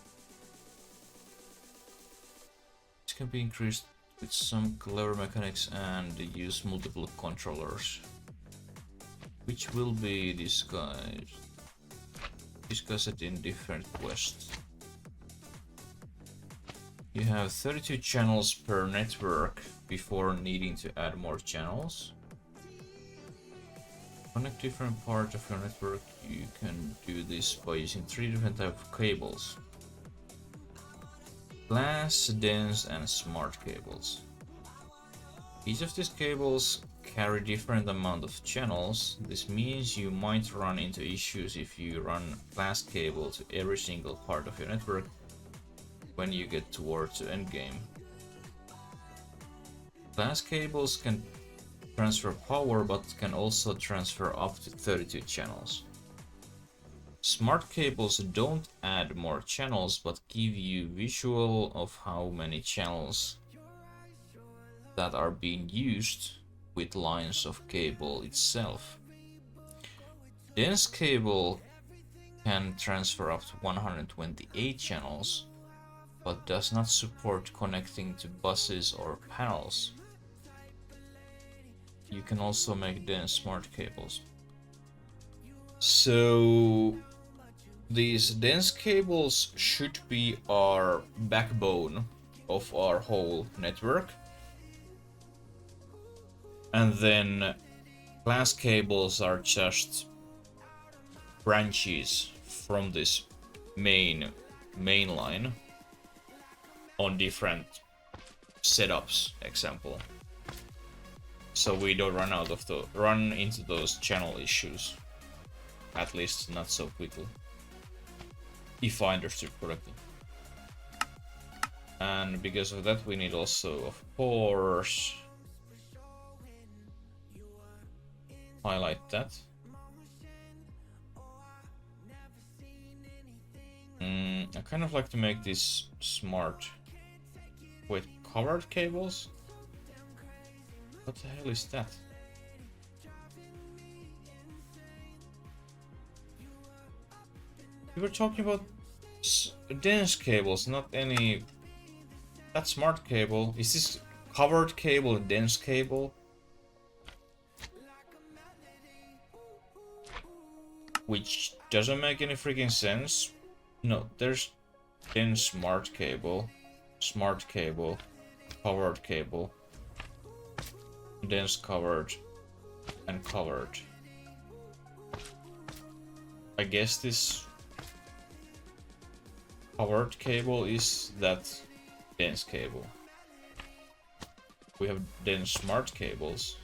This can be increased with some clever mechanics and use multiple controllers, which will be discussed in different quests. You have 32 channels per network before needing to add more channels. Connect different parts of your network. You can do this by using 3 different types of cables: glass, dense, and smart cables. Each of these cables carry different amount of channels. This means you might run into issues if you run glass cable to every single part of your network when you get towards the endgame. Glass cables can transfer power, but can also transfer up to 32 channels. Smart cables don't add more channels, but give you visual of how many channels that are being used with lines of cable itself. Dense cable can transfer up to 128 channels, but does not support connecting to buses or panels. You can also make dense smart cables. So these dense cables should be our backbone of our whole network. And then glass cables are just branches from this main line on different setups, example. So we don't run into those channel issues. At least not so quickly. If I understood correctly. And because of that we need also, of course, highlight that. I kind of like to make this smart. Wait, covered cables? What the hell is that? We were talking about dense cables, not any... That smart cable. Is this covered cable a dense cable? Which doesn't make any freaking sense. No, there's dense smart cable, covered cable, dense covered, and covered. I guess this covered cable is that dense cable. We have dense smart cables.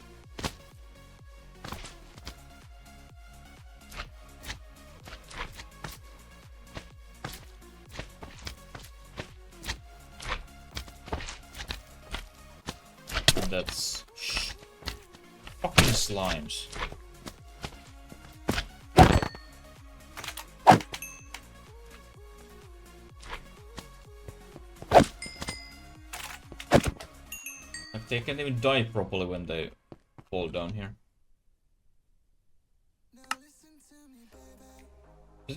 And that's fucking slimes. They can't even die properly when they fall down here.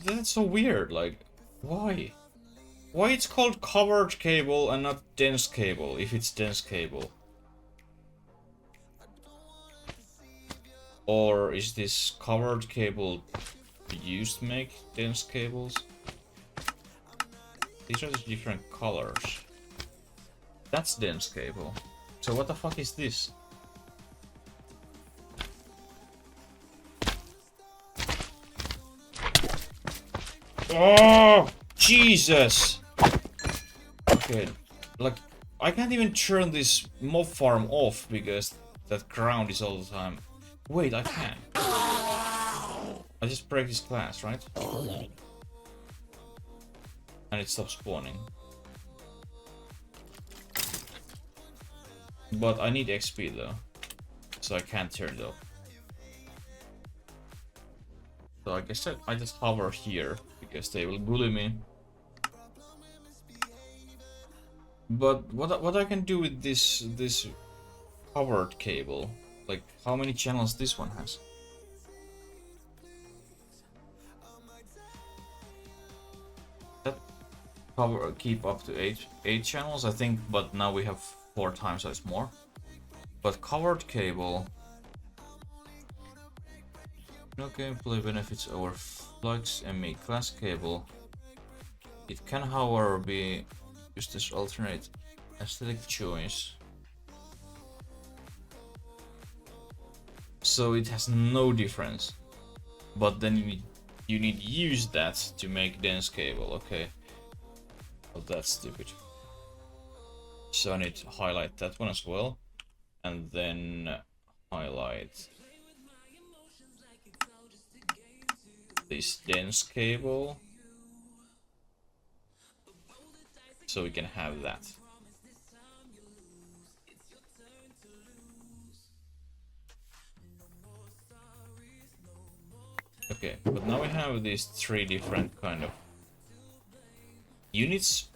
That's so weird, like, why? Why it's called covered cable and not dense cable, if it's dense cable? Or is this covered cable used to make dense cables? These are the different colors. That's dense cable. So what the fuck is this? Oh, Jesus! Okay, like, I can't even turn this mob farm off because that ground is all the time. Wait, I can. I just break this glass, right? And it stops spawning. But I need XP though, so I can't turn it off. So I guess I just hover here, because they will bully me. But what I can do with this covered cable, like how many channels this one has? That keep up to eight channels, I think, but now we have 4 times as more. But covered cable, no gameplay benefits over flux ME class cable. It can, however, be used as alternate aesthetic choice. So it has no difference. But then you need to use that to make dense cable, okay. Well, that's stupid. So I need to highlight that one as well. And then highlight this dense cable. So we can have that. Okay, but now we have these 3 different kind of units.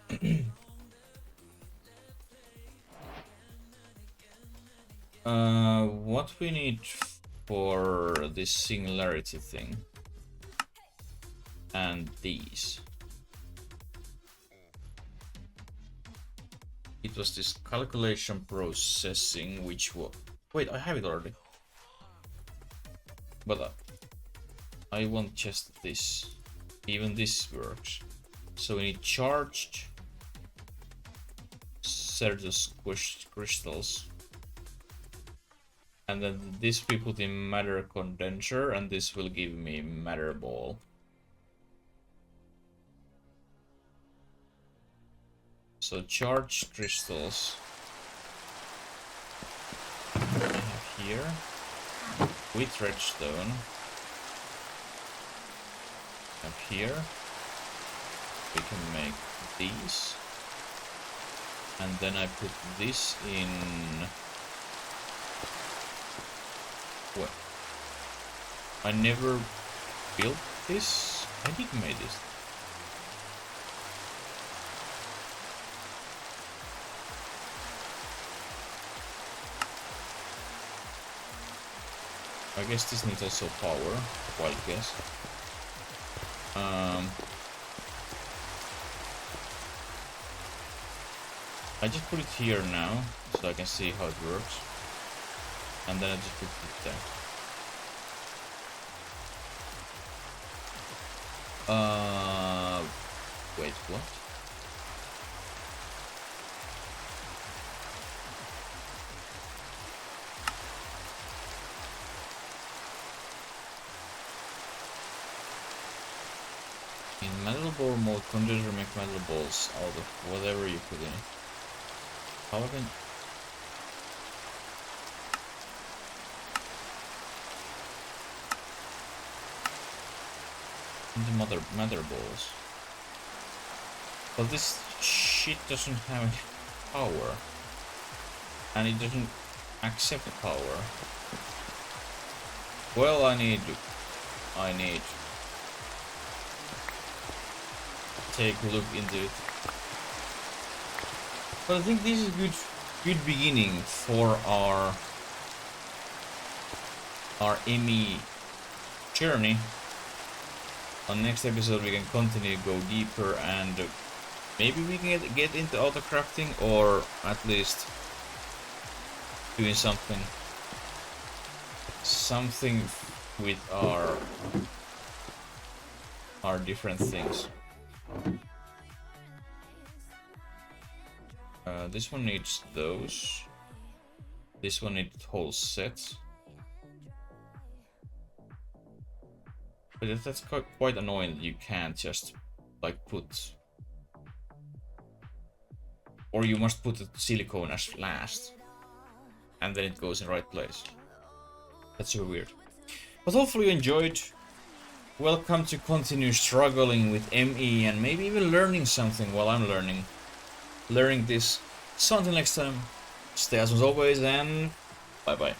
What we need for this singularity thing and these. It was this calculation processing, which was... Wait, I have it already. But I want just this. Even this works. So we need charged Certus crystals. And then this we put in matter condenser, and this will give me matter ball. So charged crystals I have here with redstone. Up here we can make these, and then I put this in. What? I never built this. I did make this. I guess this needs also power. Wild guess. I just put it here now, so I can see how it works. And then I just put it there. Wait, what? In metal ball mode, condenser make metal balls out of whatever you put in it. How I can... the matter balls. But this shit doesn't have any power. And it doesn't accept power. Well, I need take a look into it. But I think this is good beginning for our ME journey. On next episode we can continue, go deeper, and maybe we can get into autocrafting, or at least doing something with our different things. This one needs those. This one needs whole sets. But that's quite annoying that you can't just like put, or you must put the silicone as last, and then it goes in the right place. That's super weird. But hopefully you enjoyed. Welcome to continue struggling with ME and maybe even learning something while I'm learning this. So until next time, stay awesome as always, and bye bye.